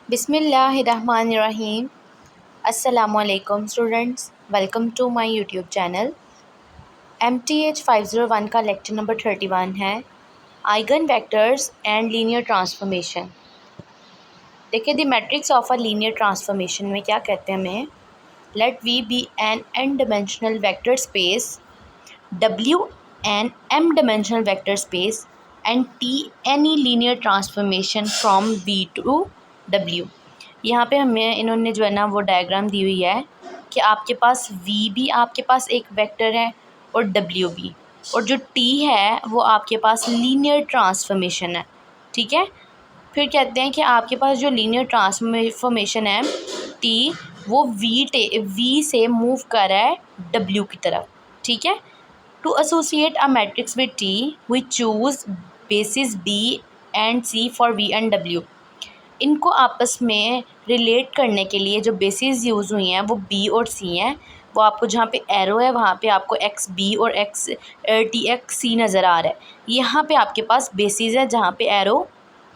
बिस्मिल्लाहिर्रहमानिर्रहीम। अस्सलामुअलैकुम students, welcome to my YouTube channel. MTH 501 का लेक्चर नंबर 31 है eigen vectors and linear transformation. देखिए the matrix of a linear transformation में क्या कहते हैं हमें, let V be an n dimensional vector space W an m dimensional vector space and T any linear transformation from V to W। यहाँ पे हमें इन्होंने जो है ना वो डायग्राम दी हुई है कि आपके पास V भी आपके पास एक वेक्टर है और W भी, और जो T है वो आपके पास लीनियर ट्रांसफॉर्मेशन है। ठीक है, फिर कहते हैं कि आपके पास जो लीनियर ट्रांसफॉर्मेशन है T, वो V से मूव कर रहा है W की तरफ। ठीक है, To associate a matrix with T, we choose bases B and C for V and W। इनको आपस में रिलेट करने के लिए जो बेसिस यूज़ हुई हैं वो B और C हैं। वो आपको जहाँ पे एरो है वहाँ पे आपको XB और TXC नज़र आ रहा है। यहाँ पे आपके पास बेसिस है जहाँ पे एरो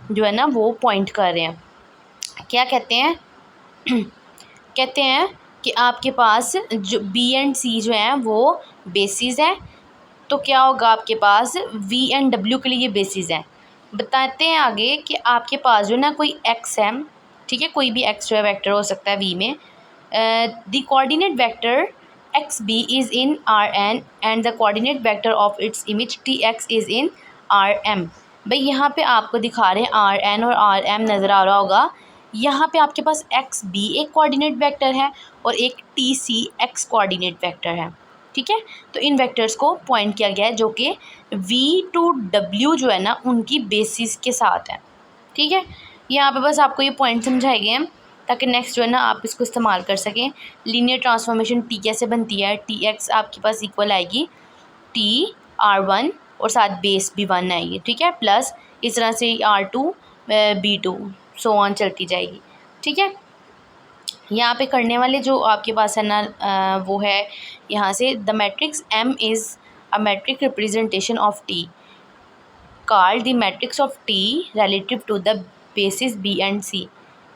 जो है ना वो पॉइंट कर रहे हैं। क्या कहते हैं कहते हैं कि आपके पास जो B एंड C जो हैं वो बेसिस है, तो क्या होगा आपके पास V एंड W के लिए ये बेसिस हैं। बताते हैं आगे कि आपके पास जो ना कोई x है, ठीक है, कोई भी x जो है वेक्टर हो सकता है V में। The coordinate vector x B is in Rn and the coordinate vector of its image Tx is in Rm। भाई यहाँ पे आपको दिखा रहे हैं Rn और Rm नज़र आ रहा होगा। यहाँ पे आपके पास एक्स बी एक कोऑर्डिनेट वेक्टर है और एक TC x कोऑर्डिनेट वेक्टर है। ठीक है, तो इन वेक्टर्स को पॉइंट किया गया है जो कि V to W जो है ना उनकी बेसिस के साथ है। ठीक है, यहाँ पे बस आपको ये पॉइंट समझाए गए हैं ताकि नेक्स्ट जो है ना आप इसको इस्तेमाल कर सकें। लीनियर ट्रांसफॉर्मेशन T कैसे बनती है, Tx आपके पास इक्वल आएगी TR1 और साथ बेस भी 1 आएगी। ठीक है, प्लस इस तरह से R2 B2 सो ऑन चलती जाएगी। ठीक है, यहाँ पे करने वाले जो आपके पास है ना वो है यहाँ से the matrix M is a matrix representation of T called the matrix of T relative to the basis B and C।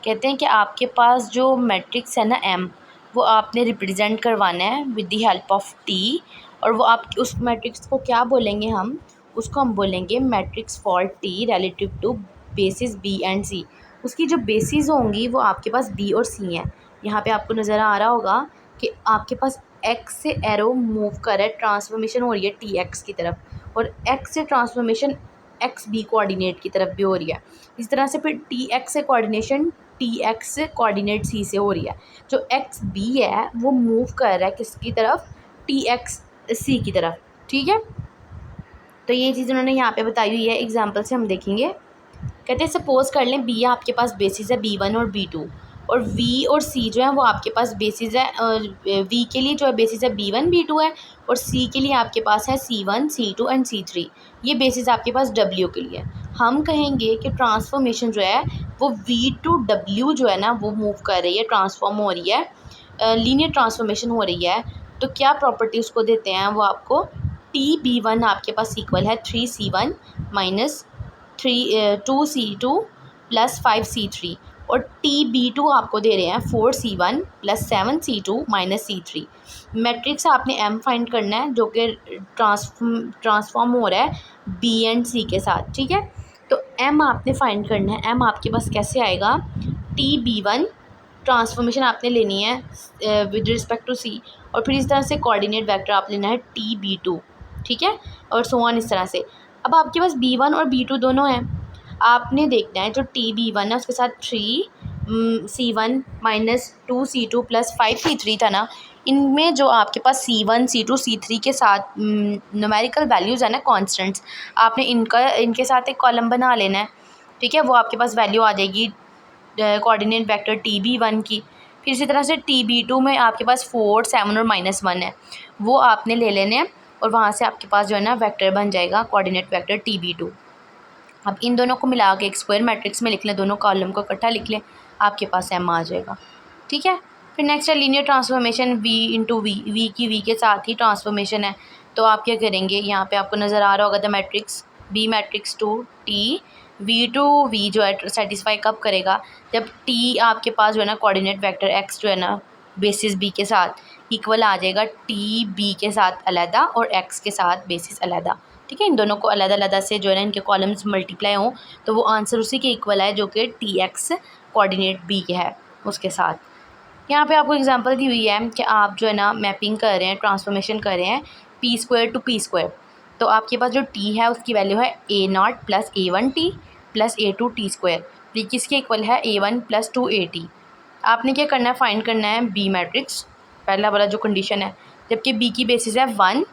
कहते हैं कि आपके पास जो मैट्रिक्स है ना M, वो आपने रिप्रेजेंट करवाना है with the help of T, और वो आप उस मैट्रिक्स को क्या बोलेंगे, हम उसको हम बोलेंगे matrix for T relative to basis B and C। उसकी जो बेसिस होंगी वो आपके पास B और C हैं। यहाँ पे आपको नज़र आ रहा होगा कि आपके पास X से एरो मूव कर रहा है, ट्रांसफॉर्मेशन हो रही है TX की तरफ, और X से ट्रांसफॉर्मेशन XB कोऑर्डिनेट की तरफ भी हो रही है। इस तरह से फिर TX से कोऑर्डिनेशन TX कोऑर्डिनेट C से हो रही है। जो XB है वो मूव कर रहा है किसकी तरफ, TXC की तरफ। ठीक है, तो ये चीज़ उन्होंने यहाँ पे बताई हुई है, एग्जाम्पल से हम देखेंगे। कहते हैं सपोज कर लें B आपके पास बेसिस है B1 और B2, और V और C जो है वो आपके पास बेसिस है, V के लिए जो है बेसिस है B1 B2 है, और C के लिए आपके पास है C1 C2 एंड C3। ये बेसिस आपके पास W के लिए। हम कहेंगे कि ट्रांसफॉर्मेशन जो है वो V to W जो है ना वो मूव कर रही है, ट्रांसफॉर्म हो रही है, लीनियर ट्रांसफॉर्मेशन हो रही है। तो क्या प्रॉपर्टी उसको देते हैं, वो आपको TB1 आपके पास इक्वल है 3C1 minus 2C2 plus 5C3, और TB2 आपको दे रहे हैं 4C1 plus 7C2 minus C3। Matrix आपने M फाइंड करना है जो कि ट्रांसफॉर्म हो रहा है B एंड C के साथ। ठीक है, तो M आपने फाइंड करना है। M आपके पास कैसे आएगा, TB1 ट्रांसफॉर्मेशन आपने लेनी है विद रिस्पेक्ट टू C, और फिर इस तरह से कोऑर्डिनेट वेक्टर आप लेना है TB2। ठीक है, और सो ऑन इस तरह से। अब आपके पास B1 और B2 दोनों हैं, आपने देखना है जो TB1 है उसके साथ 3C1 minus 2C2 plus 5C3 था ना, इनमें जो आपके पास C1 C2 C3 के साथ न्यूमेरिकल वैल्यूज़ है ना कॉन्स्टेंट्स, आपने इनके साथ एक कॉलम बना लेना है। ठीक है, वो आपके पास वैल्यू आ जाएगी कोऑर्डिनेट वेक्टर TB1 की। फिर इसी तरह से TB2 में आपके पास 4 7 और -1 है, वो आपने ले लेने हैं, और वहाँ से आपके पास जो है ना वेक्टर बन जाएगा कोऑर्डिनेट वेक्टर TB2। अब इन दोनों को मिला के एक स्क्वायर मैट्रिक्स में लिख लें, दोनों कॉलम को इकट्ठा लिख लें, आपके पास M आ जाएगा। ठीक है, फिर नेक्स्ट है linear transformation V into V, V की V के साथ ही ट्रांसफॉर्मेशन है। तो आप क्या करेंगे, यहाँ पे आपको नज़र आ रहा होगा the matrix B matrix to T V to V जो है सेटिस्फाई कब करेगा, जब टी आपके पास जो है ना कोऑर्डिनेट वेक्टर एक्स जो है ना बेसिस बी के साथ इक्वल आ जाएगा टी बी के साथ अलहदा और एक्स के साथ बेसिस अलहदा। ठीक है, इन दोनों को अलग अलग से जो है ना इनके कॉलम्स मल्टीप्लाई हों तो वो आंसर उसी के इक्वल है जो कि टी एक्स कोऑर्डिनेट बी के है उसके साथ। यहाँ पे आपको एग्जांपल दी हुई है कि आप जो है ना मैपिंग कर रहे हैं, ट्रांसफॉर्मेशन कर रहे हैं P square to P square. तो आपके पास जो टी है उसकी वैल्यू है A not plus A one T plus A two T square. ये किसके इक्वल है, A one plus two A T. आपने क्या करना है, फाइंड करना है बी मैट्रिक्स, पहला वाला जो कंडीशन है, जबकि बी की बेसिस है वन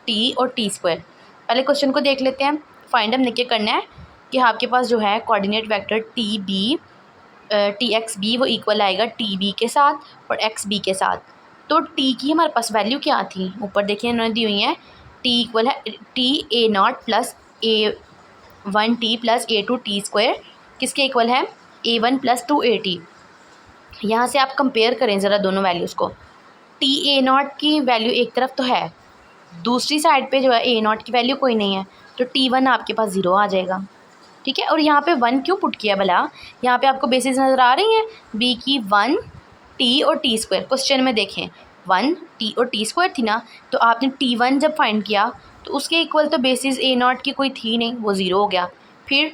टी और टी स्क्वायर। पहले क्वेश्चन को देख लेते हैं। फाइंड हमने क्या करना है कि आपके पास जो है coordinate vector T B T x B वो इक्वल आएगा टी बी के साथ और एक्स बी के साथ। तो टी की हमारे पास वैल्यू क्या थी, ऊपर देखिए इन्होंने दी हुई है, टी इक्वल है T A not plus A one T plus A two T square, किसके इक्वल है A one plus two A T. यहाँ से आप कंपेयर करें ज़रा दोनों वैल्यूज़ को। टी ए नॉट की वैल्यू एक तरफ तो है, दूसरी साइड पे जो है ए नॉट की वैल्यू कोई नहीं है, तो टी वन आपके पास ज़ीरो आ जाएगा। ठीक है, और यहाँ पे वन क्यों पुट किया भला, यहाँ पे आपको बेसिस नज़र आ रही हैं बी की, वन टी और टी स्क्वायर। क्वेश्चन में देखें वन टी और टी स्क्वायर थी ना, तो आपने टी वन जब फाइंड किया तो उसके इक्वल तो बेसिस ए नॉट की कोई थी नहीं, वो ज़ीरो हो गया। फिर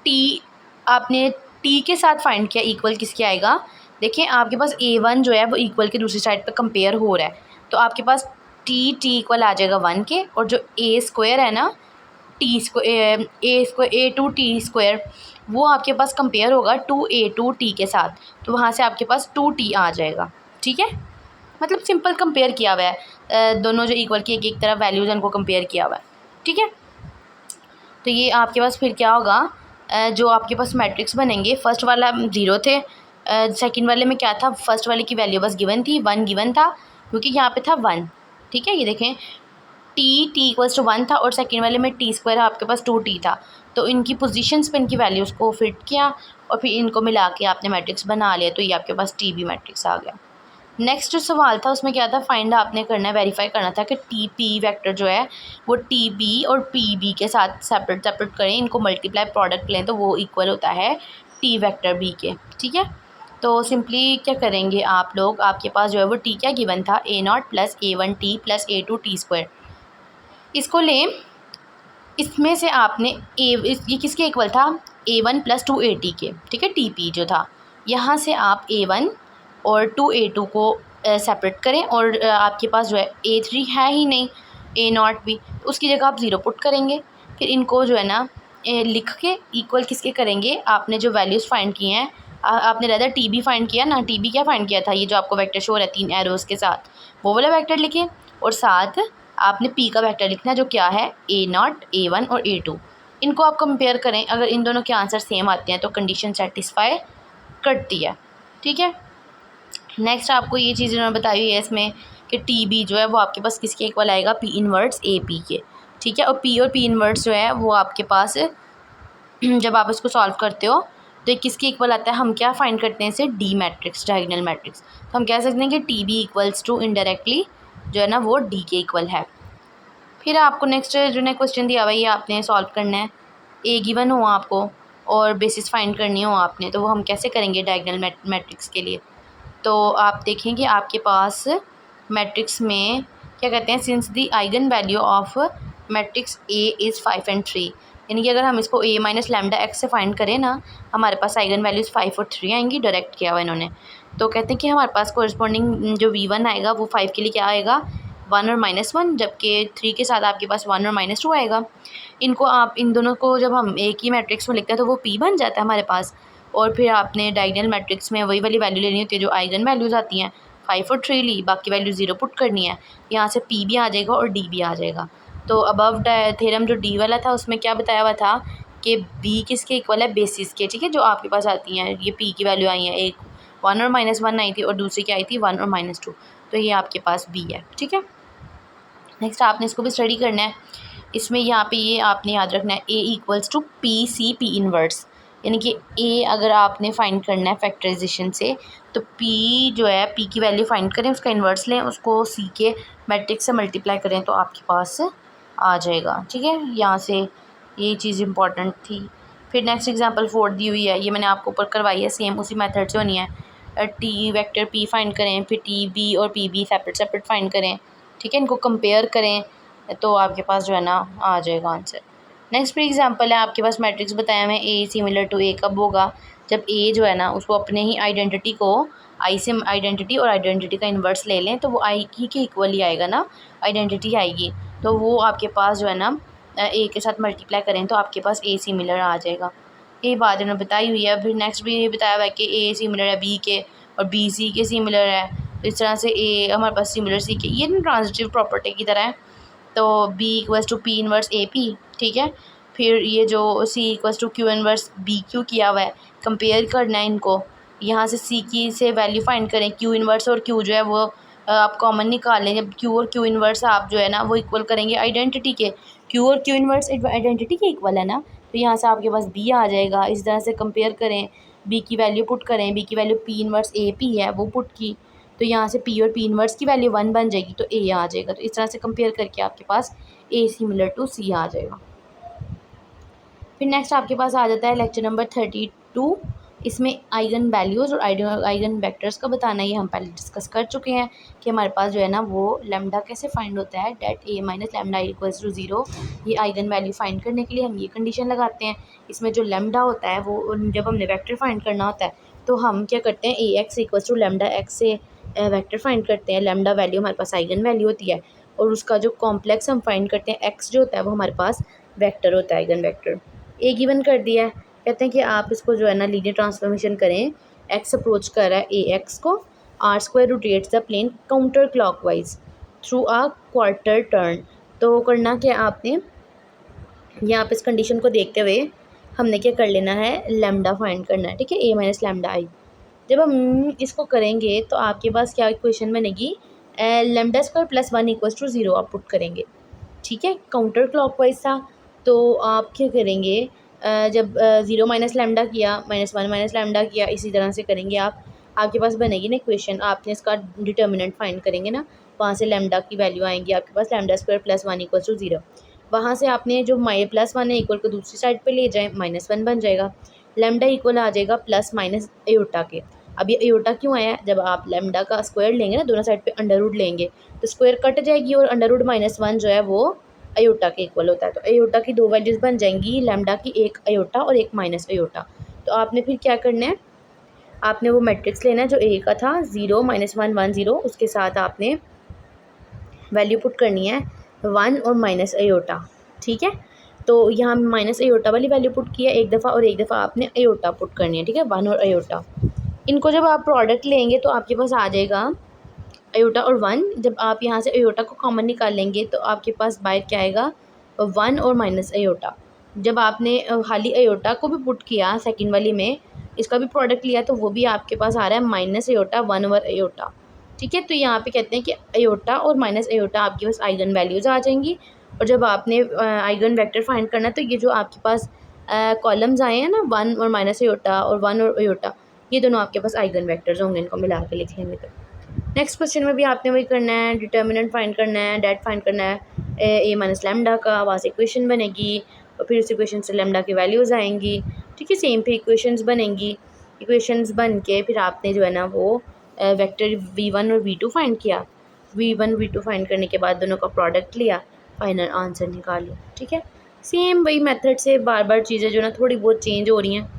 टी आपने टी के साथ फाइंड किया, इक्वल किसके आएगा, देखिए आपके पास ए वन जो है वो इक्वल के दूसरी साइड पर कंपेयर हो रहा है, तो आपके पास टी इक्वल आ जाएगा वन के, और जो ए स्क्वायर है ना T square A two T square वो आपके पास कंपेयर होगा टू ए टू टी के साथ, तो वहाँ से आपके पास टू टी आ जाएगा। ठीक है, मतलब सिंपल कंपेयर किया हुआ है, दोनों जो इक्वल की एक एक तरफ वैल्यूज़ उनको कंपेयर किया हुआ है। ठीक है, तो ये आपके पास फिर क्या होगा, जो आपके पास मैट्रिक्स बनेंगे, फर्स्ट वाला ज़ीरो थे, सेकंड वाले में क्या था, फर्स्ट वाले की वैल्यू बस गिवन थी, वन गिवन था क्योंकि यहाँ पे था वन। ठीक है, ये देखें टी इक्वल्स टू वन था और सेकंड वाले में टी स्क्वायर आपके पास टू टी था, तो इनकी पोजीशंस पे इनकी वैल्यूज़ को फिट किया और फिर इनको मिला के आपने मैट्रिक्स बना लिया, तो ये आपके पास टी बी मैट्रिक्स आ गया। नेक्स्ट जो सवाल था उसमें क्या था, फाइंड आपने करना है, वेरीफाई करना था कि टी पी वेक्टर जो है वो टी बी और पी बी के साथ सेपरेट करें, इनको मल्टीप्लाई प्रोडक्ट लें तो वो इक्वल होता है टी वेक्टर बी के। ठीक है, तो सिंपली क्या करेंगे आप लोग, आपके पास जो है वो टी क्या गिवन था, A not plus A one T plus A two T square, इसको लें, इसमें से आपने ये किसके इक्वल था, A one plus two A T के। ठीक है, टी पी जो था, यहाँ से आप ए वन और टू ए टू को सेपरेट करें, और आपके पास जो है ए थ्री है ही नहीं, ए नॉट भी, उसकी जगह आप ज़ीरो पुट करेंगे। फिर इनको जो है ना लिख के इक्वल किसके करेंगे, आपने जो वैल्यूज़ फाइंड की हैं, आपने रहता टी बी फाइंड किया ना, टी बी क्या फाइंड किया था, ये जो आपको वेक्टर शो हो रहा है तीन एरोज़ के साथ, वो वाला वेक्टर लिखें, और साथ आपने पी का वेक्टर लिखना है जो क्या है, ए नॉट ए वन और ए टू। इनको आप कंपेयर करें, अगर इन दोनों के आंसर सेम आते हैं तो कंडीशन सेटिस्फाई करती है। ठीक है, नेक्स्ट आपको ये चीज़ उन्होंने बताई हुई है इसमें कि टी बी जो है वो आपके पास किसके इक्वल आएगा, पी इनवर्स ए पी के। ठीक है, और पी इनवर्स जो है वो आपके पास जब आप इसको सॉल्व करते हो तो किसके इक्वल आता है, हम क्या फाइंड करते हैं इसे, डी मैट्रिक्स, डायगोनल मैट्रिक्स। तो हम कह सकते हैं कि T B equals to indirectly जो है ना वो डी के इक्वल है। फिर आपको नेक्स्ट जो ने क्वेश्चन दिया हुआ है ये आपने सॉल्व करना है, ए गिवन हो आपको और बेसिस फाइंड करनी हो आपने, तो वो हम कैसे करेंगे डायगोनल मैट्रिक्स के लिए। तो आप देखें कि आपके पास मैट्रिक्स में क्या कहते हैं, since the eigen value of matrix A is 5 and 3, यानी कि अगर हम इसको ए माइनस लैम्डा एक्स से फाइंड करें ना, हमारे पास आइगन वैल्यूज़ 5 और 3 आएंगी, डायरेक्ट किया हुआ इन्होंने। तो कहते हैं कि हमारे पास कोरिस्पॉन्डिंग जो V1 आएगा वो 5 के लिए क्या आएगा, 1 और -1, जबकि 3 के साथ आपके पास 1 और -2 आएगा। इनको आप इन दोनों को जब हम एक ही मैट्रिक्स में लिखते हैं तो वो P बन जाता है हमारे पास, और फिर आपने डायगोनल मैट्रिक्स में वही वाली वैल्यू लेनी होती है जो आइगन वैल्यूज़ आती हैं, 5 और 3 ली, बाकी वैल्यू 0 पुट करनी है, यहाँ से P भी आ जाएगा और D भी आ जाएगा। तो अबव थ्योरम जो D वाला था उसमें क्या बताया हुआ था कि B किसके इक्वल है, बेसिस के। ठीक है, जो आपके पास आती हैं, ये P की वैल्यू आई है, एक 1 और -1 आई थी और दूसरी क्या आई थी 1 और -2, तो ये आपके पास B है। ठीक है, नेक्स्ट आपने इसको भी स्टडी करना है। इसमें यहाँ पे ये आपने याद रखना है, A equals to P C P inverse, यानी कि A अगर आपने फाइंड करना है फैक्टराइजेशन से, तो P जो है P की वैल्यू फाइंड करें, उसका इन्वर्स लें, उसको C के मैट्रिक्स से मल्टीप्लाई करें तो आपके पास आ जाएगा। ठीक है, यहाँ से ये चीज़ इम्पॉर्टेंट थी। फिर नेक्स्ट एग्जांपल 4 दी हुई है, ये मैंने आपको ऊपर करवाई है, सेम उसी मेथड से होनी है। टी वेक्टर पी फाइंड करें, फिर टी बी और P B separate separate find करें, ठीक है, इनको कंपेयर करें तो आपके पास जो है ना आ जाएगा आंसर। नेक्स्ट फिर एग्जांपल है, आपके पास मैट्रिक्स बताया मैं ए सिमिलर टू ए कब होगा, जब ए जो है ना उसको अपने ही आइडेंटिटी को आई से आइडेंटिटी और आइडेंटिटी का इन्वर्स ले लें तो वो आई की के इक्वल ही आएगा ना, आइडेंटिटी आएगी तो वो आपके पास जो है ना ए के साथ मल्टीप्लाई करें तो आपके पास ए सिमिलर आ जाएगा। ये बात इन्होंने बताई हुई है। फिर नेक्स्ट भी ये बताया हुआ है कि ए सिमिलर है बी के और बी सी के सिमिलर है, तो इस तरह से ए हमारे पास सिमिलर सी के, ये ना ट्रांजिटिव प्रॉपर्टी की तरह है। तो B equals to P inverse A P, ठीक है। फिर ये जो C equals to Q inverse B Q किया हुआ है, कंपेयर करना है इनको, यहाँ से सी की से वैल्यू फाइंड करें, क्यू इनवर्स और क्यू जो है वो आप कॉमन निकाल लें। जब क्यू और क्यू इनवर्स आप जो है ना वो इक्वल करेंगे आइडेंटिटी के, क्यू और क्यू इनवर्स आइडेंटिटी के इक्वल है ना, तो यहाँ से आपके पास बी आ जाएगा। इस तरह से कंपेयर करें, बी की वैल्यू पुट करें, बी की value P inverse A P है वो पुट की, तो यहाँ से पी और पी इनवर्स की वैल्यू 1 बन जाएगी तो ए आ जाएगा। तो इस तरह से कंपेयर करके आपके पास ए सिमिलर टू सी आ जाएगा। फिर नेक्स्ट आपके पास आ जाता है लेक्चर नंबर 32, इसमें आइगन वैल्यूज़ और आइगन वेक्टर्स का बताना है। ये हम पहले डिस्कस कर चुके हैं कि हमारे पास जो है ना वो लैम्डा कैसे फाइंड होता है, det A minus lambda equals to 0। ये आइगन वैल्यू फाइंड करने के लिए हम ये कंडीशन लगाते हैं। इसमें जो लैम्डा होता है वो जब हमने वेक्टर फाइंड करना होता है तो हम क्या करते हैं, A x equals to lambda x से वेक्टर फाइंड करते हैं। लैम्डा वैल्यू हमारे पास आइगन वैल्यू होती है और उसका जो कॉम्प्लेक्स हम फाइंड करते हैं एक्स जो होता है वो हमारे पास वेक्टर होता है, आइगन वेक्टर। ए गिवन कर दिया है, कहते हैं कि आप इसको जो है ना लीनियर ट्रांसफॉर्मेशन करें। एक्स अप्रोच कर रहा है ए एक्स को, R square rotates the plane counter clockwise through a quarter turn. तो करना क्या आपने, यहाँ पे इस कंडीशन को देखते हुए हमने क्या कर लेना है, लैम्डा फाइंड करना है, ठीक है, ए माइनस लैम्डा आई। जब हम इसको करेंगे तो आपके पास क्या इक्वेशन बनेगी, lambda square plus 1 equals to 0 आप पुट करेंगे, ठीक है, काउंटर क्लॉकवाइज था। तो आप क्या करेंगे, जब 0 माइनस लैम्डा किया, -1 माइनस लैम्डा किया, इसी तरह से करेंगे आप, आपके पास बनेगी ना इक्वेशन। आपने इसका डिटर्मिनेंट फाइंड करेंगे ना, वहाँ से लैम्डा की वैल्यू आएंगी आपके पास lambda square plus 1 equals to 0। वहाँ से आपने जो प्लस 1 है इक्वल को दूसरी साइड पे ले जाए, -1 बन जाएगा। लैम्डा इक्वल आ जाएगा प्लस माइनस एयोटा के। अब ये एयोटा क्यों आया, जब आप लैम्डा का स्क्वायर लेंगे ना, दोनों साइड पे अंडर रूट लेंगे तो स्क्वायर कट जाएगी और अंडर रूट -1 जो है वो अयोटा के इक्वल होता है। तो अयोटा की दो वैल्यूज़ बन जाएंगी, लैम्डा की एक अयोटा और एक माइनस अयोटा। तो आपने फिर क्या करना है, आपने वो मैट्रिक्स लेना है जो ए का था, 0 -1 1 0, उसके साथ आपने वैल्यू पुट करनी है 1 और माइनस अयोटा, ठीक है। तो यहाँ माइनस अयोटा वाली वैल्यू पुट किया एक दफ़ा और एक दफ़ा आपने अयोटा पुट करनी है, ठीक है, 1 और अयोटा। इनको जब आप प्रोडक्ट लेंगे तो आपके पास आ जाएगा अयोटा और 1। जब आप यहाँ से अयोटा को कॉमन निकाल लेंगे तो आपके पास बाहर क्या आएगा, 1 और माइनस अयोटा। जब आपने खाली अयोटा को भी पुट किया सेकंड वाली में, इसका भी प्रोडक्ट लिया तो वो भी आपके पास आ रहा है माइनस अयोटा 1 ओवर अयोटा, ठीक है। तो यहाँ पे कहते हैं कि अयोटा और माइनस अयोटा आपके पास आइगन वैल्यूज़ आ जाएंगी। और जब आपने आइगन वेक्टर फाइंड करना है तो ये जो आपके पास कॉलम्स आए हैं ना, 1 और माइनस अयोटा और 1 और अयोटा, ये दोनों आपके पास आइगन वेक्टर्स होंगे, इनको मिला के लिख लेंगे। तो नेक्स्ट क्वेश्चन में भी आपने वही करना है, डिटर्मिनेंट फाइंड करना है, डेट फाइंड करना है ए माइनस लैम्डा का, वहाँ से इक्वेशन बनेगी और फिर उस इक्वेशन से लैम्डा की वैल्यूज़ आएंगी, ठीक है, सेम पे इक्वेशंस बनेंगी। इक्वेशंस बन के फिर आपने जो है ना वो वेक्टर v1 और v2 फाइंड किया, v1 v2 फाइंड करने के बाद दोनों का प्रोडक्ट लिया, फाइनल आंसर निकाल लिया, ठीक है। सेम वही मेथड से बार बार चीज़ें जो ना थोड़ी बहुत चेंज हो रही हैं,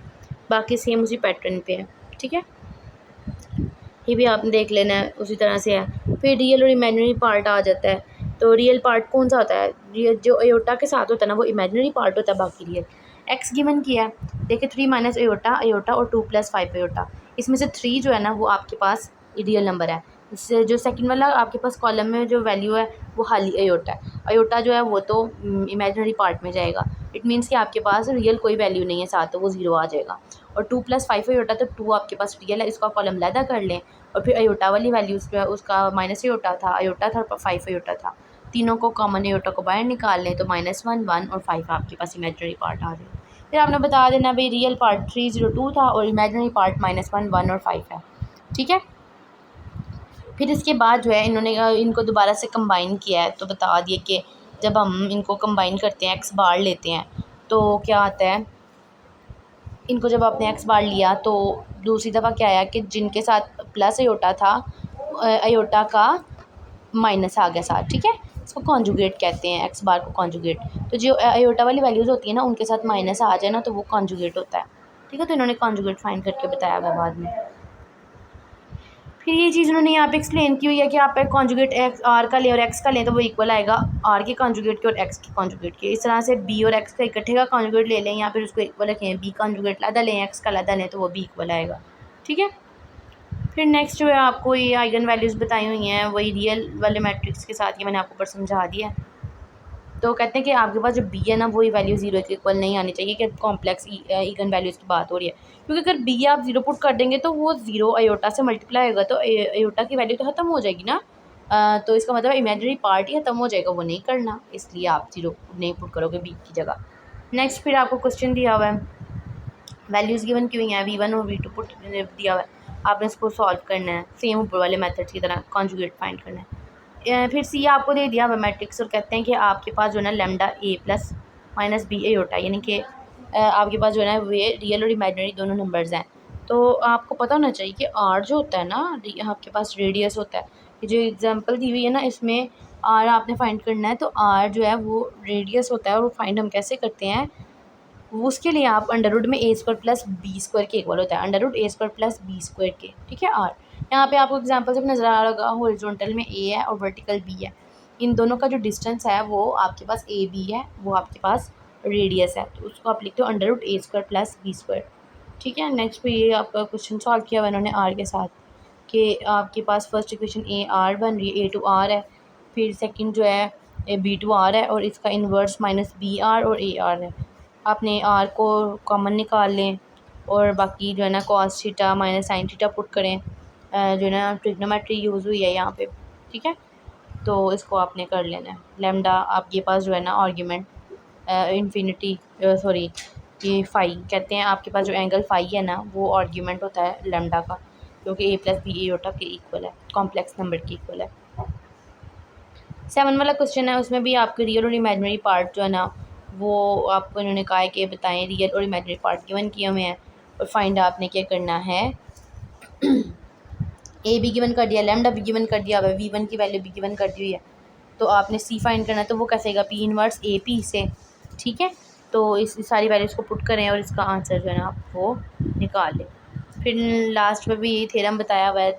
बाकी सेम उसी पैटर्न पे है, ठीक है। ये भी आपने देख लेना है, उसी तरह से है। फिर रियल और इमेजिनरी पार्ट आ जाता है। तो रियल पार्ट कौन सा होता है, रियल जो अयोटा के साथ होता है ना वो इमेजिनरी पार्ट होता है, बाकी रियल। एक्स गिवन किया है, देखिए 3 माइनस अयोटा अयोटा और 2 + 5 अयोटा, इसमें से 3 जो है ना वो आपके पास रियल नंबर है। इससे जो सेकंड वाला आपके पास कॉलम में जो वैल्यू है वो खाली अयोटा है। अयोटा जो है वो तो इमेजिनरी पार्ट में जाएगा, इट मीन्स कि आपके पास रियल कोई वैल्यू नहीं है साथ, तो वो 0 आ जाएगा। और 2 + 5 अयोटा, तो 2 आपके पास रियल है, इसका कॉलम लैदा कर लें और फिर अयोटा वाली वैल्यू उसका माइनस अयोटा था, अयोटा था, 5 अयोटा था, तीनों को कॉमन अयोटा को बाहर निकाल लें तो -1 1 और 5 आपके पास इमेजिनरी पार्ट आ जाए। फिर आपने बता देना भाई रियल पार्ट 302 था और इमेजिनरी पार्ट -1 1 और 5 है, ठीक है। फिर इसके बाद जो है इन्होंने इनको दोबारा से कंबाइन किया है, तो बता दिए कि जब हम इनको कंबाइन करते हैं, एक्स बार लेते हैं तो क्या आता है, इनको जब आपने एक्स बार लिया तो दूसरी दफ़ा क्या आया कि जिनके साथ प्लस अयोटा था, अयोटा का माइनस आ गया साथ, ठीक है। इसको कॉन्जुगेट कहते हैं, एक्स बार को कॉन्जुगेट। तो जो अयोटा वाली वैल्यूज़ होती है ना, उनके साथ माइनस आ जाए ना तो वो कॉन्जुगेट होता है, ठीक है। तो इन्होंने कॉन्जुगेट फाइंड करके बताया हुआ बाद में। फिर ये चीज़ उन्होंने यहाँ पे एक्सप्लेन की हुई है कि आप कॉन्जुगेट एक्स आर का लें और एक्स का लें तो वो इक्वल आएगा आर के कॉन्जुगेट के और एक्स के कॉन्जुगेट के। इस तरह से बी और एक्स का इकट्ठे का कॉन्जुगेट ले लें या फिर उसको इक्वल रखें, बी कॉन्जुगेट लदा लें, एक्स का लदा लें तो वो भी इक्वल आएगा, ठीक है। फिर नेक्स्ट जो है आपको ये आइगन वैल्यूज़ बताई हुई हैं, वही रियल वाले मैट्रिक्स के साथ, ये मैंने आपको ऊपर समझा दिया है। तो कहते हैं कि आपके पास जो बी है ना, वही वैल्यू जीरो के इक्वल नहीं आनी चाहिए कि कॉम्प्लेक्स इगन वैल्यूज़ की बात हो रही है, क्योंकि अगर बी आप ज़ीरो पुट कर देंगे तो वो ज़ीरो अयोटा से मल्टीप्लाई होगा तो अयोटा की वैल्यू तो ख़त्म हो जाएगी ना। तो इसका मतलब इमेजिनरी पार्ट ही ख़त्म हो जाएगा, वो नहीं करना, इसलिए आप ज़ीरो नहीं पुट करोगे बी की जगह। नेक्स्ट फिर आपको क्वेश्चन दिया हुआ है, वैल्यूज़ गिवन की हुई हैं, V1 और V2 पुट दिया हुआ है, आपने इसको सॉल्व करना है सेम ऊपर वाले मेथड की तरह, कॉन्जुगेट फाइंड करना है। फिर सी आपको दे दिया हुआ मैट्रिक्स और कहते हैं कि आपके पास जो है ना lambda A plus minus B ए होता है, यानी कि आपके पास जो है ना वे रियल और इमेजिनरी दोनों नंबर्स हैं। तो आपको पता होना चाहिए कि आर जो होता है ना, आपके पास रेडियस होता है। ये जो एग्जांपल दी हुई है ना, इसमें आर आपने फाइंड करना है, तो आर जो है वो रेडियस होता है और वो फाइंड हम कैसे करते हैं, उसके लिए आप अंडर रूट में ए स्क्वायर प्लस बी स्क्वायर के इक्वल होता है, अंडर रूट ए स्क्वायर प्लस बी स्क्वायर के, ठीक है। आर यहाँ पे आपको एग्जांपल से नज़र आ रहा, हॉरिजॉन्टल में ए है और वर्टिकल बी है, इन दोनों का जो डिस्टेंस है वो आपके पास ए बी है, वो आपके पास रेडियस है, तो उसको आप लिखते हो अंडर रूट ए स्क्वायर प्लस बी स्क्वायर, ठीक है। नेक्स्ट पे ये आपका क्वेश्चन सॉल्व किया हुआ इन्होंने आर के साथ, कि आपके पास फर्स्ट इक्वेशन ए आर बन रही है, ए टू आर है, फिर सेकंड जो है बी टू आर है और इसका इन्वर्स माइनस बी आर और ए आर है। आपने आर को कॉमन निकाल लें और बाकी जो है ना cos theta minus sine theta put करें, जो है ना ट्रिग्नोमेट्री यूज़ हुई है यहाँ पे, ठीक है। तो इसको आपने कर लेना है। लेमडा आपके पास जो है ना आर्ग्यूमेंट इन्फिनिटी सॉरी ये फाई कहते हैं, आपके पास जो एंगल फाई है ना वो आर्ग्यूमेंट होता है लेमडा का, क्योंकि ए प्लस बी एटा के इक्वल है, कॉम्प्लेक्स नंबर के इक्वल है। 7 वाला क्वेश्चन है, उसमें भी आपके रियल और इमेजिनरी पार्ट जो है ना वो आपको इन्होंने कहा है कि बताएं, रियल और इमेजिनरी पार्ट गिवन किए हुए हैं और फाइंड आपने क्या करना है, ए भी गिवन कर दिया, लेमडा भी गिवन कर दिया हुआ है, V1 की वैल्यू भी गिवन कर दी हुई है, तो आपने सी फाइंड करना है, तो वो कैसे आएगा पी इनवर्स ए पी से, ठीक है। तो इस सारी वैल्यूज़ को पुट करें और इसका आंसर जो है ना आप वो निकाल लें। फिर लास्ट में भी थ्योरम बताया हुआ है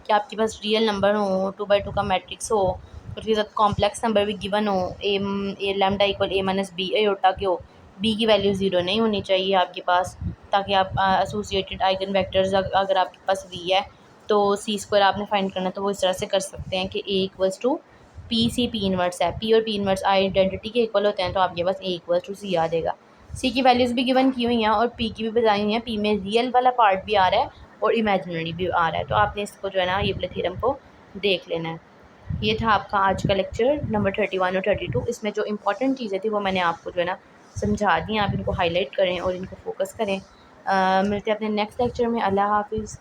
कि आपके पास रियल नंबर हो, 2x2 का मैट्रिक्स हो, उसके साथ कॉम्प्लेक्स नंबर भी गिवन हो, ए लैम्डा इक्वल ए माइनस बी अयोटा के हो, बी की वैल्यू ज़ीरो नहीं होनी चाहिए आपके पास, ताकि आप एसोसिएटेड आइगन वेक्टर्स अगर आपके पास वी है तो सी स्क्वायर आपने फाइंड करना है, तो वो इस तरह से कर सकते हैं कि A equals to P C P inverse है, पी और पी इनवर्स आइडेंटिटी के इक्वल होते हैं, तो आपके पास ए इक्वल्स टू सी आ जाएगा। सी की वैल्यूज़ भी गिवन की हुई हैं और पी की भी बताई हुई हैं, पी में रियल वाला पार्ट भी आ रहा है और इमेजिनरी भी आ रहा है, तो आपने इसको जो है ना ये वाले थ्योरम को देख लेना है। ये था आपका आज का लेक्चर नंबर 31 और 32। इसमें जो इंपॉर्टेंट चीज़ें थी वो मैंने आपको जो है ना समझा दी, आप इनको हाईलाइट करें और इनको फोकस करें। मिलते हैं अपने नेक्स्ट लेक्चर में। अल्लाह हाफिज़।